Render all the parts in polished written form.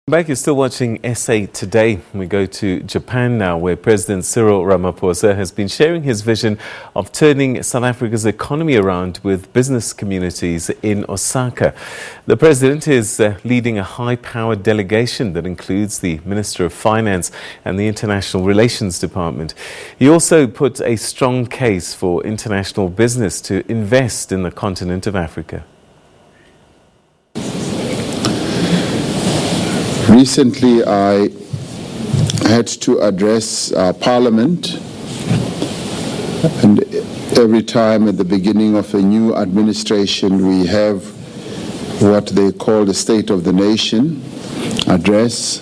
Back, you're still watching SA Today. We go to Japan now, where President Cyril Ramaphosa has been sharing his vision of turning South Africa's economy around with business communities in Osaka. The president is leading a high-powered delegation that includes the Minister of Finance and the International Relations Department. He also put a strong case for international business to invest in the continent of Africa. Recently, I had to address Parliament, and every time at the beginning of a new administration, we have what they call the State of the Nation address,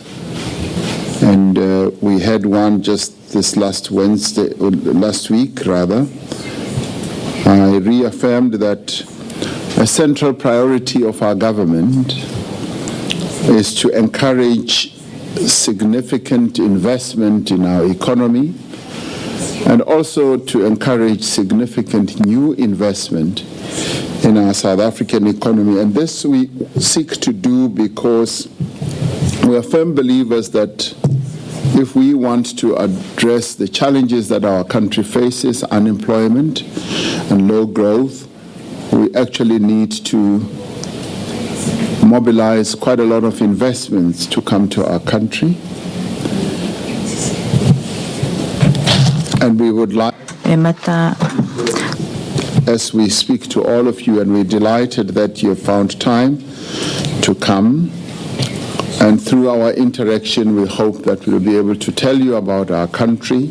and we had one just this last week. I reaffirmed that a central priority of our government is to encourage significant investment in our economy and also to encourage significant new investment in our South African economy. And this we seek to do because we are firm believers that if we want to address the challenges that our country faces, unemployment and low growth, we actually need to mobilize quite a lot of investments to come to our country. And we would like, as we speak to all of you, and we're delighted that you have found time to come. And through our interaction, we hope that we'll be able to tell you about our country,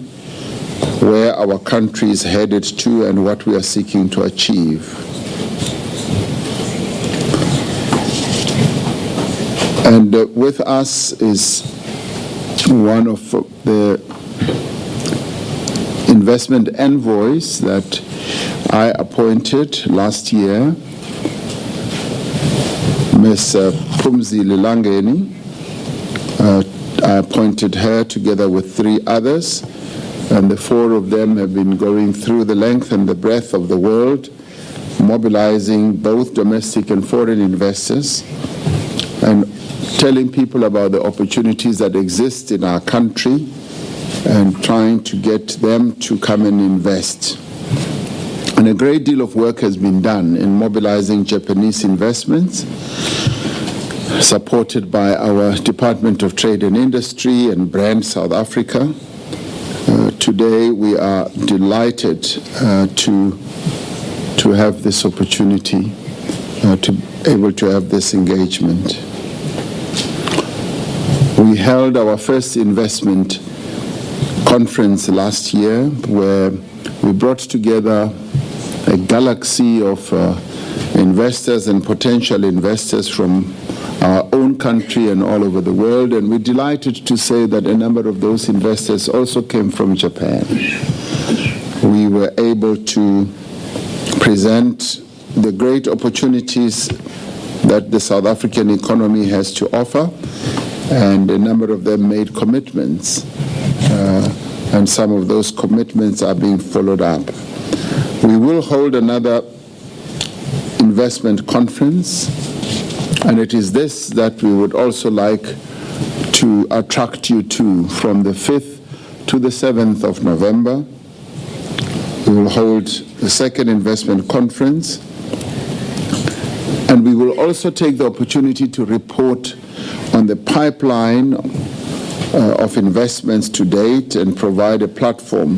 where our country is headed to, and what we are seeking to achieve. And with us is one of the investment envoys that I appointed last year, Ms. Phumzile Langeni. I appointed her together with 3 others, and the 4 of them have been going through the length and the breadth of the world, mobilizing both domestic and foreign investors, and telling people about the opportunities that exist in our country and trying to get them to come and invest. And a great deal of work has been done in mobilizing Japanese investments, supported by our Department of Trade and Industry and Brand South Africa. Today we are delighted to have this opportunity, to be able to have this engagement. We held our first investment conference last year, where we brought together a galaxy of investors and potential investors from our own country and all over the world, and we're delighted to say that a number of those investors also came from Japan. We were able to present the great opportunities that the South African economy has to offer, and a number of them made commitments, and some of those commitments are being followed up. We will hold another investment conference, and it is this that we would also like to attract you to. From the 5th to the 7th of November, we will hold the second investment conference, and we will also take the opportunity to report on the pipeline of investments to date and provide a platform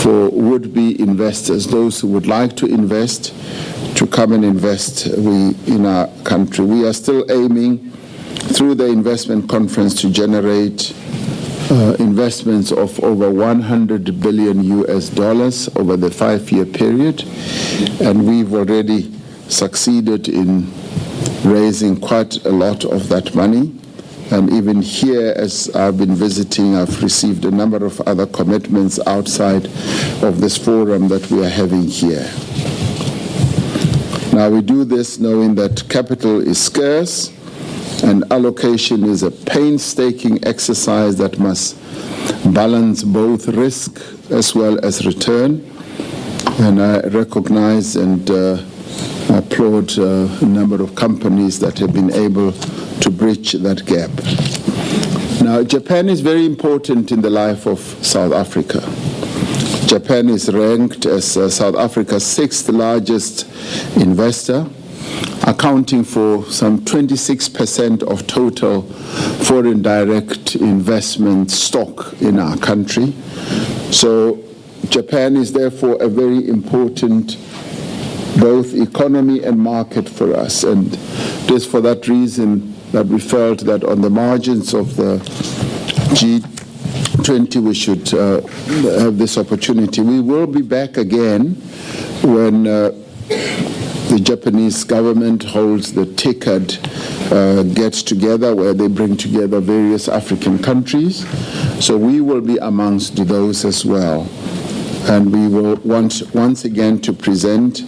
for would-be investors, those who would like to invest, to come and invest in our country. We are still aiming through the investment conference to generate investments of over $100 billion over the 5-year period, and we've already succeeded in raising quite a lot of that money. And even here, as I've been visiting, I've received a number of other commitments outside of this forum that we are having here. Now, we do this knowing that capital is scarce and allocation is a painstaking exercise that must balance both risk as well as return. And I recognize and applaud a number of companies that have been able to bridge that gap. Now, Japan is very important in the life of South Africa. Japan is ranked as South Africa's 6th largest investor, accounting for some 26% of total foreign direct investment stock in our country. So Japan is therefore a very important both economy and market for us. And it is for that reason that we felt that on the margins of the G20 we should have this opportunity. We will be back again when the Japanese government holds the TICAD gets together, where they bring together various African countries. So we will be amongst those as well. And we will want once again to present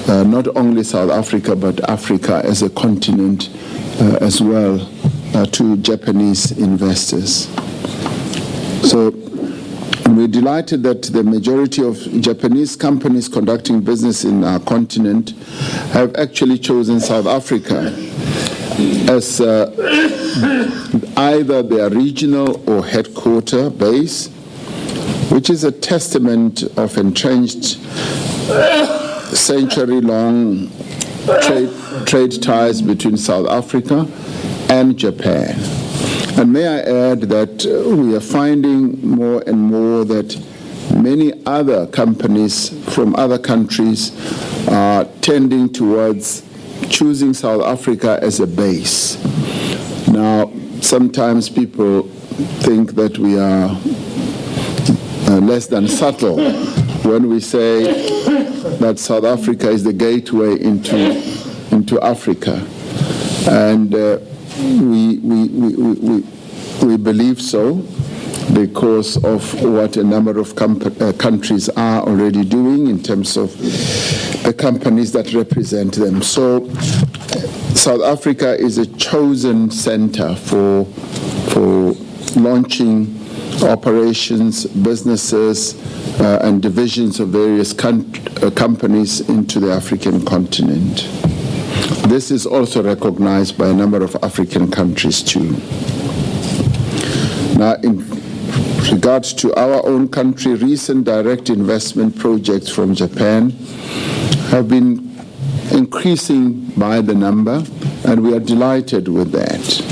not only South Africa, but Africa as a continent as well to Japanese investors. So we're delighted that the majority of Japanese companies conducting business in our continent have actually chosen South Africa as either their regional or headquarter base, which is a testament of entrenched century-long trade ties between South Africa and Japan. And may I add that we are finding more and more that many other companies from other countries are tending towards choosing South Africa as a base. Now, sometimes people think that we are less than subtle when we say that South Africa is the gateway into Africa. And we believe so because of what a number of countries are already doing in terms of the companies that represent them. So South Africa is a chosen center for launching operations, businesses, and divisions of various companies into the African continent. This is also recognized by a number of African countries too. Now, in regards to our own country, recent direct investment projects from Japan have been increasing by the number, and we are delighted with that.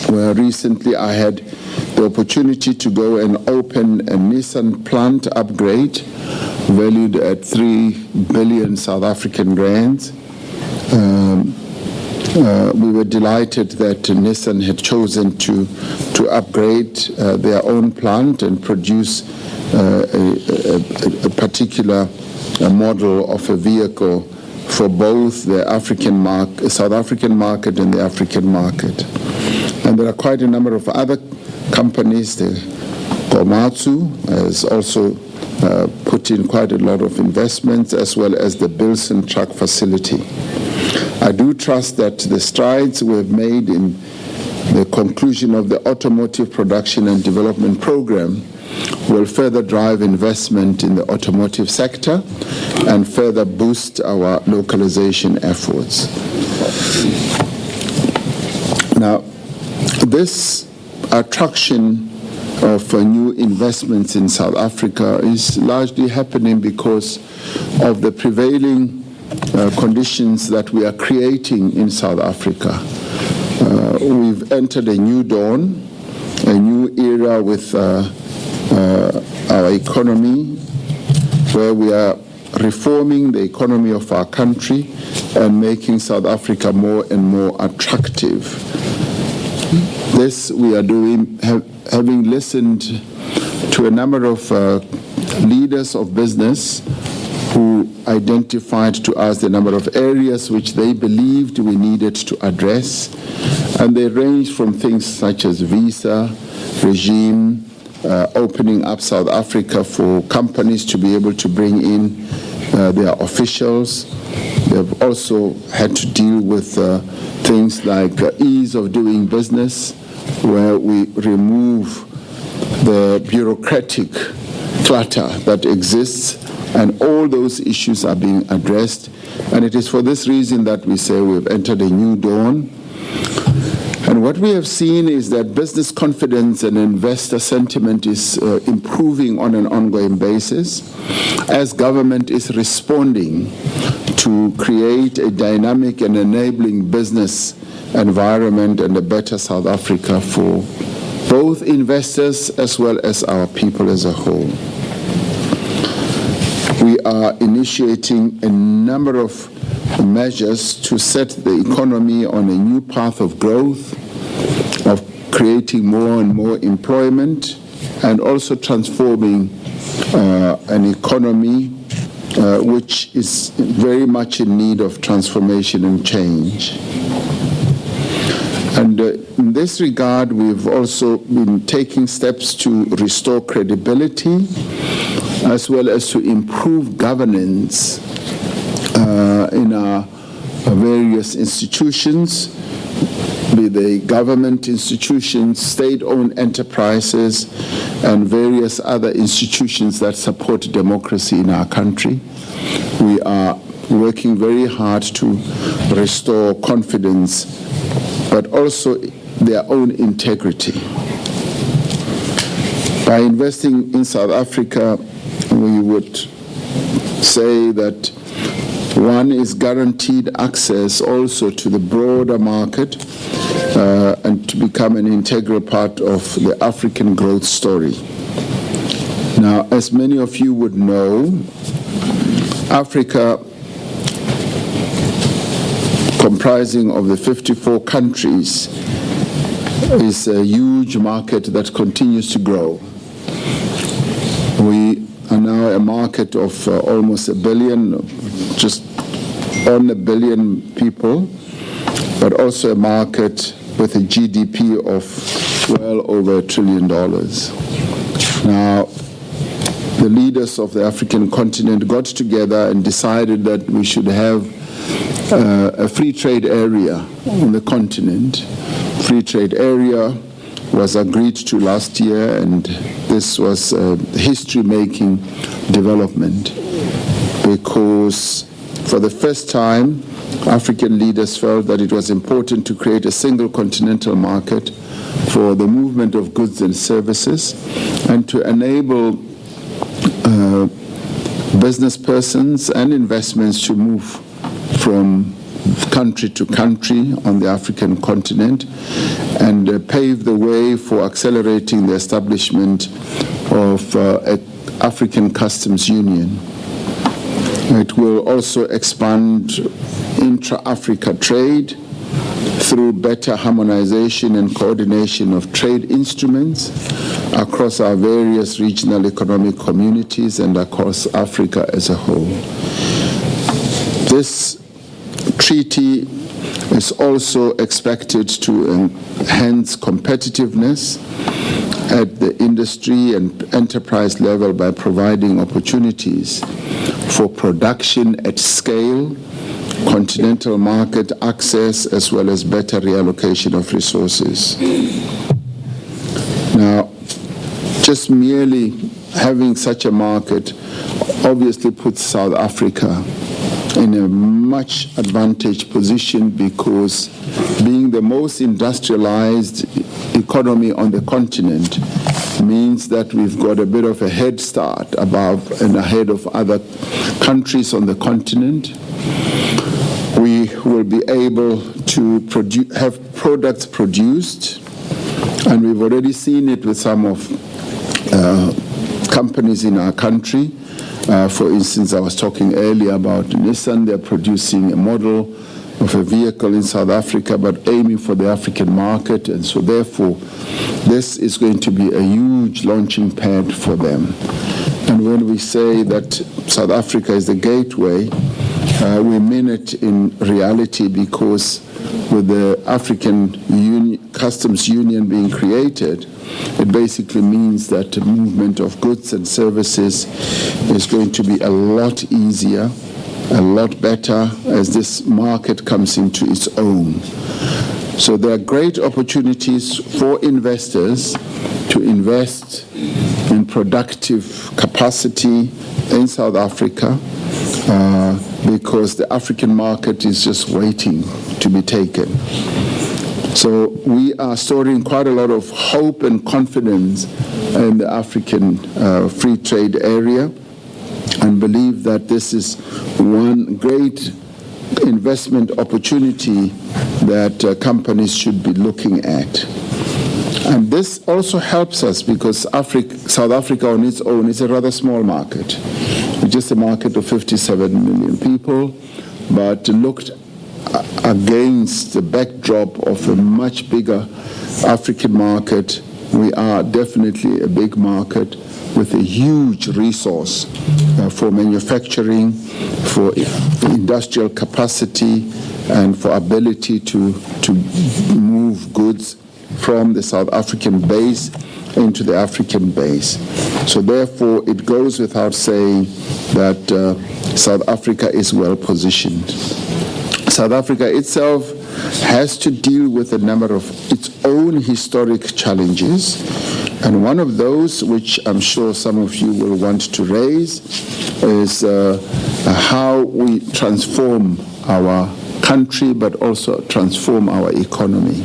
Where recently I had the opportunity to go and open a Nissan plant upgrade valued at 3 billion South African rands. We were delighted that Nissan had chosen to upgrade their own plant and produce a particular model of a vehicle for both the South African market and the African market. And there are quite a number of other companies. The Komatsu has also put in quite a lot of investments, as well as the Bilson truck facility. I do trust that the strides we have made in the conclusion of the automotive production and development program will further drive investment in the automotive sector and further boost our localization efforts. Now, this attraction of new investments in South Africa is largely happening because of the prevailing conditions that we are creating in South Africa. We've entered a new dawn, a new era with our economy, where we are reforming the economy of our country and making South Africa more and more attractive. This we are doing, having listened to a number of leaders of business who identified to us the number of areas which they believed we needed to address. And they range from things such as visa regime, opening up South Africa for companies to be able to bring in their officials. They've also had to deal with things like ease of doing business, where we remove the bureaucratic clutter that exists, and all those issues are being addressed. And it is for this reason that we say we've entered a new dawn. And what we have seen is that business confidence and investor sentiment is improving on an ongoing basis as government is responding to create a dynamic and enabling business environment and a better South Africa for both investors as well as our people as a whole. We are initiating a number of measures to set the economy on a new path of growth, of creating more and more employment, and also transforming an economy which is very much in need of transformation and change. And in this regard, we've also been taking steps to restore credibility as well as to improve governance in our various institutions, be they government institutions, state-owned enterprises, and various other institutions that support democracy in our country. We are working very hard to restore confidence, but also their own integrity. By investing in South Africa, we would say that one is guaranteed access also to the broader market and to become an integral part of the African growth story. Now, as many of you would know, Africa, comprising of the 54 countries, is a huge market that continues to grow. We are now a market of almost 1 billion, just on 1 billion people, but also a market with a GDP of well over $1 trillion. Now, the leaders of the African continent got together and decided that we should have a free trade area on the continent. Free trade area was agreed to last year, and this was a history-making development because for the first time, African leaders felt that it was important to create a single continental market for the movement of goods and services and to enable business persons and investments to move from country to country on the African continent and pave the way for accelerating the establishment of an African customs union. It will also expand intra-Africa trade through better harmonization and coordination of trade instruments across our various regional economic communities and across Africa as a whole. This treaty is also expected to enhance competitiveness at the industry and enterprise level by providing opportunities for production at scale, continental market access, as well as better reallocation of resources. Now, just merely having such a market obviously puts South Africa in a much advantaged position because being the most industrialized economy on the continent means that we've got a bit of a head start above and ahead of other countries on the continent. We will be able to have products produced, and we've already seen it with some of companies in our country. For instance, I was talking earlier about Nissan. They're producing a model of a vehicle in South Africa, but aiming for the African market. And so therefore, this is going to be a huge launching pad for them. And when we say that South Africa is the gateway, we mean it in reality because with the African Customs Union being created, it basically means that the movement of goods and services is going to be a lot easier, a lot better as this market comes into its own. So there are great opportunities for investors to invest in productive capacity in South Africa because the African market is just waiting to be taken. So we are storing quite a lot of hope and confidence in the African free trade area, and believe that this is one great investment opportunity that companies should be looking at. And this also helps us because South Africa on its own is a rather small market. It's just a market of 57 million people, but looked against the backdrop of a much bigger African market, we are definitely a big market with a huge resource for manufacturing, for industrial capacity, and for ability to move goods from the South African base into the African base. So therefore, it goes without saying that South Africa is well positioned. South Africa itself has to deal with a number of its own historic challenges, and one of those, which I'm sure some of you will want to raise, is how we transform our country but also transform our economy.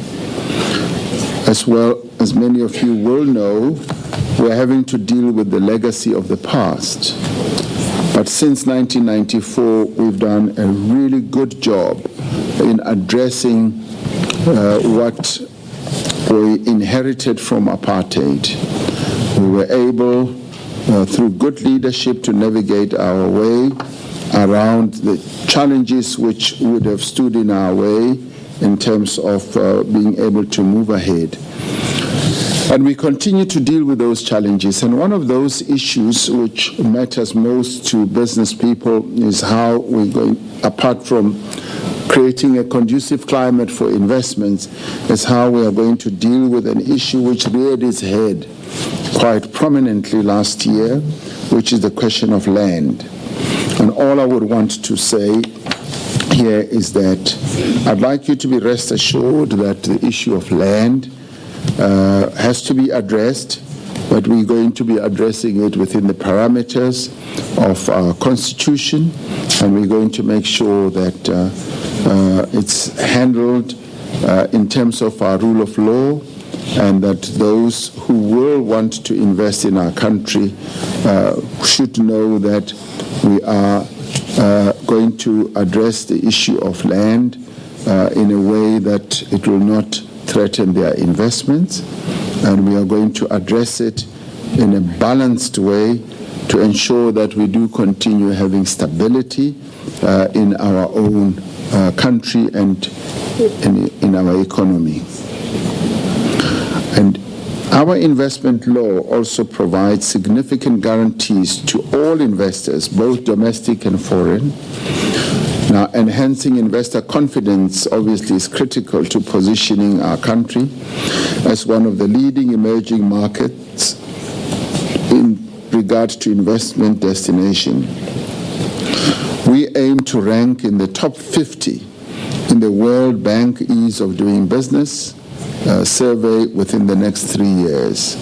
As well as many of you will know, we're having to deal with the legacy of the past. But since 1994, we've done a really good job in addressing what we inherited from apartheid. We were able, through good leadership, to navigate our way around the challenges which would have stood in our way in terms of being able to move ahead. And we continue to deal with those challenges. And one of those issues which matters most to business people is how we're going, apart from creating a conducive climate for investments, is how we are going to deal with an issue which reared its head quite prominently last year, which is the question of land. And all I would want to say here is that I'd like you to be rest assured that the issue of land has to be addressed, but we're going to be addressing it within the parameters of our Constitution, and we're going to make sure that it's handled in terms of our rule of law, and that those who will want to invest in our country should know that we are going to address the issue of land in a way that it will not threaten their investments, and we are going to address it in a balanced way to ensure that we do continue having stability in our own country and in our economy. And our investment law also provides significant guarantees to all investors, both domestic and foreign. Now, enhancing investor confidence obviously is critical to positioning our country as one of the leading emerging markets in regard to investment destination. We aim to rank in the top 50 in the World Bank Ease of Doing Business survey within the next 3 years.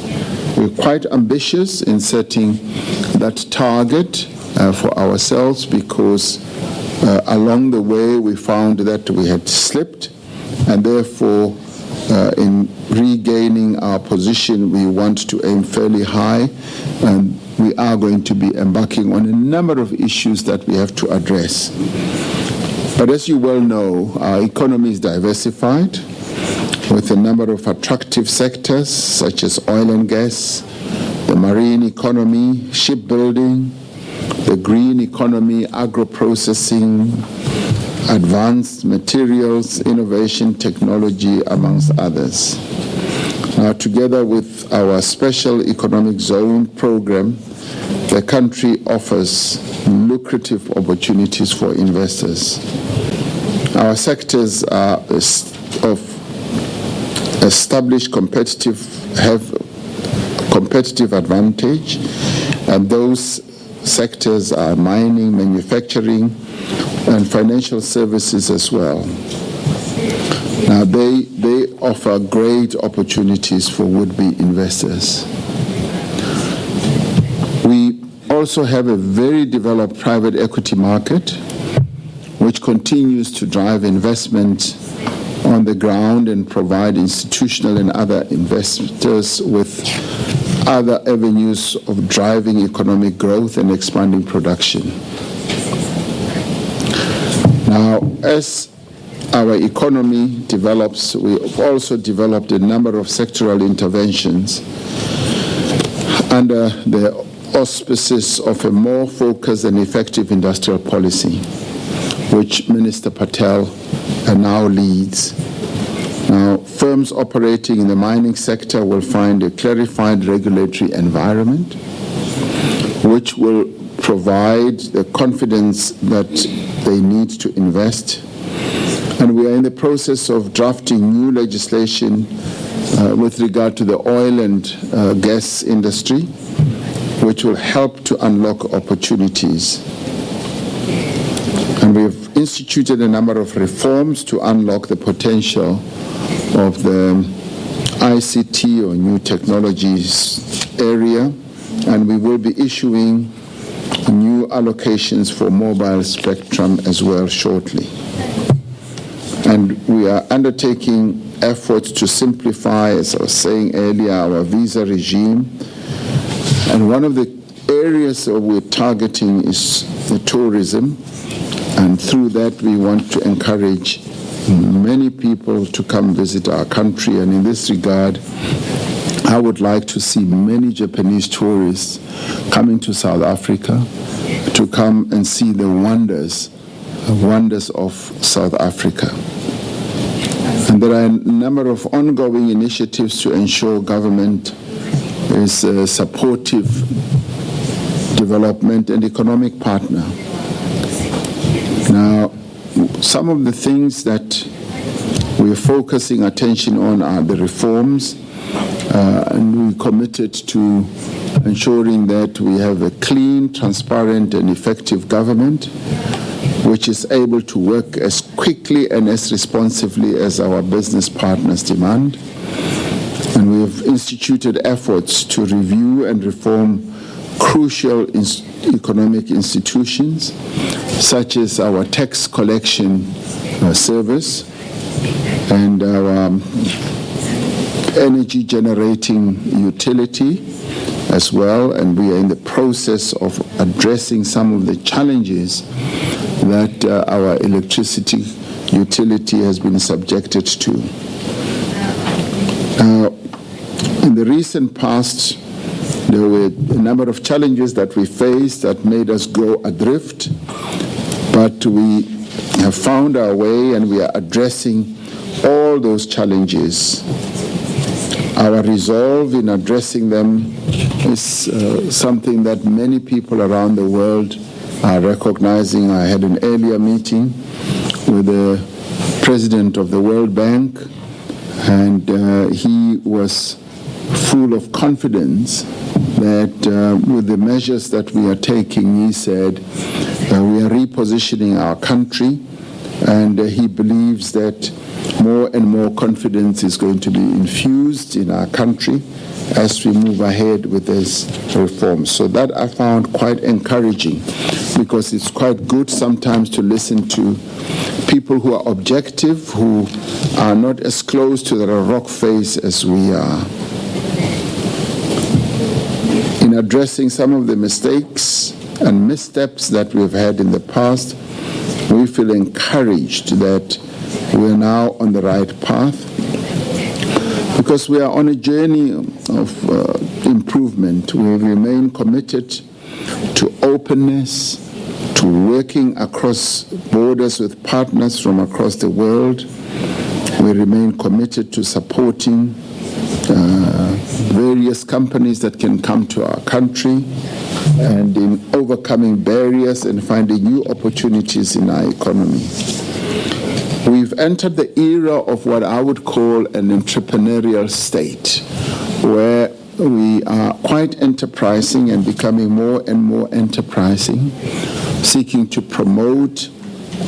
We're quite ambitious in setting that target for ourselves because along the way we found that we had slipped, and therefore in regaining our position we want to aim fairly high, and we are going to be embarking on a number of issues that we have to address. But as you well know, our economy is diversified with a number of attractive sectors such as oil and gas, the marine economy, shipbuilding, the green economy, agro-processing, advanced materials, innovation, technology, amongst others. Now, together with our special economic zone program, the country offers lucrative opportunities for investors. Our sectors are of established have competitive advantage, and those sectors are mining, manufacturing, and financial services as well. Now, they offer great opportunities for would-be investors. We also have a very developed private equity market, which continues to drive investment on the ground and provide institutional and other investors with other avenues of driving economic growth and expanding production. Now, as our economy develops, we've also developed a number of sectoral interventions under the auspices of a more focused and effective industrial policy, which Minister Patel now leads. Now, firms operating in the mining sector will find a clarified regulatory environment which will provide the confidence that they need to invest. And we are in the process of drafting new legislation with regard to the oil and gas industry, which will help to unlock opportunities. And we've instituted a number of reforms to unlock the potential of the ICT or new technologies area, and we will be issuing new allocations for mobile spectrum as well shortly. And we are undertaking efforts to simplify, as I was saying earlier, our visa regime. And one of the areas that we're targeting is the tourism. And through that, we want to encourage many people to come visit our country. And in this regard, I would like to see many Japanese tourists coming to South Africa to come and see the wonders of South Africa. And there are a number of ongoing initiatives to ensure government is a supportive development and economic partner. Now, some of the things that we're focusing attention on are the reforms, and we're committed to ensuring that we have a clean, transparent, and effective government which is able to work as quickly and as responsively as our business partners demand. And we've instituted efforts to review and reform crucial economic institutions, such as our tax collection service and our energy generating utility as well. And we are in the process of addressing some of the challenges that our electricity utility has been subjected to. In the recent past, there were a number of challenges that we faced that made us go adrift, but we have found our way and we are addressing all those challenges. Our resolve in addressing them is something that many people around the world are recognizing. I had an earlier meeting with the president of the World Bank, and he was full of confidence that with the measures that we are taking, he said, we are repositioning our country, and he believes that more and more confidence is going to be infused in our country as we move ahead with this reform. So that I found quite encouraging, because it's quite good sometimes to listen to people who are objective, who are not as close to the rock face as we are. In addressing some of the mistakes and missteps that we've had in the past, we feel encouraged that we're now on the right path, because we are on a journey of improvement. We remain committed to openness, to working across borders with partners from across the world. We remain committed to supporting various companies that can come to our country, and in overcoming barriers and finding new opportunities in our economy. We've entered the era of what I would call an entrepreneurial state, where we are quite enterprising and becoming more and more enterprising, seeking to promote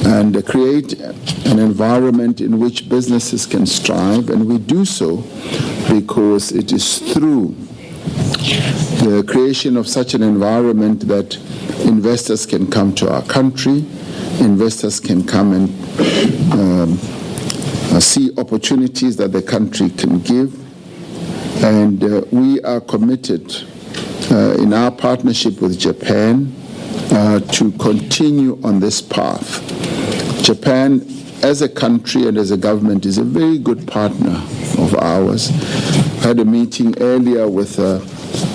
and create an environment in which businesses can strive. And we do so because it is through the creation of such an environment that investors can come to our country, investors can come and see opportunities that the country can give. And we are committed in our partnership with Japan to continue on this path. Japan, as a country and as a government, is a very good partner of ours. I had a meeting earlier with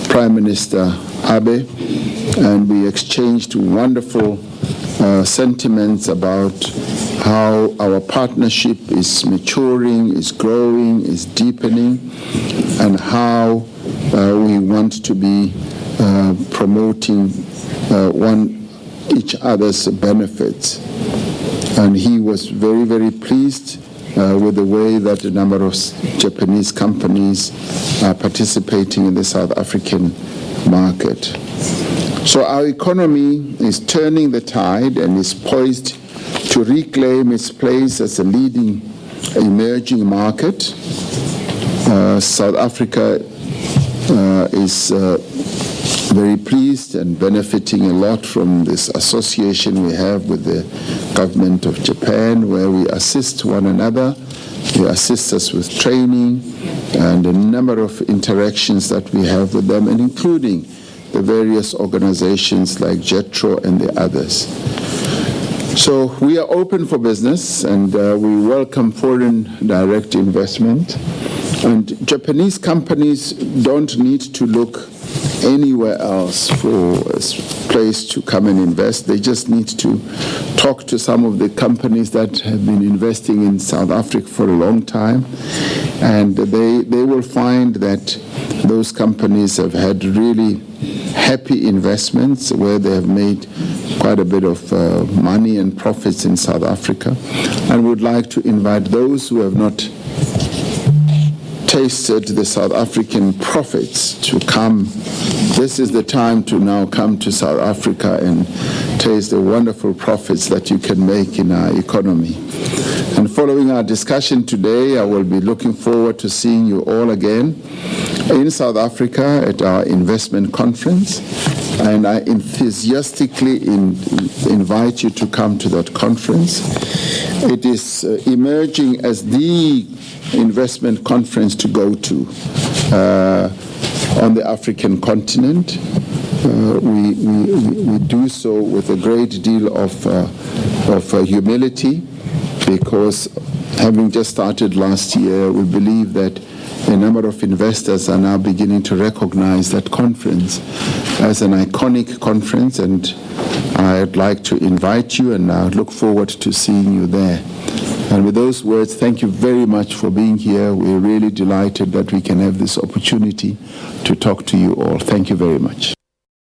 Prime Minister Abe, and we exchanged wonderful sentiments about how our partnership is maturing, is growing, is deepening, and how we want to be promoting each other's benefits. And he was very, very pleased with the way that a number of Japanese companies are participating in the South African market. So our economy is turning the tide and is poised to reclaim its place as a leading emerging market. South Africa is very pleased and benefiting a lot from this association we have with the government of Japan, where we assist one another. They assist us with training and a number of interactions that we have with them, and including the various organizations like JETRO and the others. So we are open for business, and we welcome foreign direct investment. And Japanese companies don't need to look anywhere else for a place to come and invest. They just need to talk to some of the companies that have been investing in South Africa for a long time, and they will find that those companies have had really happy investments where they have made quite a bit of money and profits in South Africa, and would like to invite those who have not tasted the South African profits to come. This is the time to now come to South Africa and taste the wonderful profits that you can make in our economy. And following our discussion today, I will be looking forward to seeing you all again in South Africa at our investment conference. And I enthusiastically invite you to come to that conference. It is emerging as the investment conference to go to on the African continent. We do so with a great deal of humility, because having just started last year, we believe that a number of investors are now beginning to recognize that conference as an iconic conference, and I'd like to invite you, and I look forward to seeing you there. And with those words, thank you very much for being here. We're really delighted that we can have this opportunity to talk to you all. Thank you very much.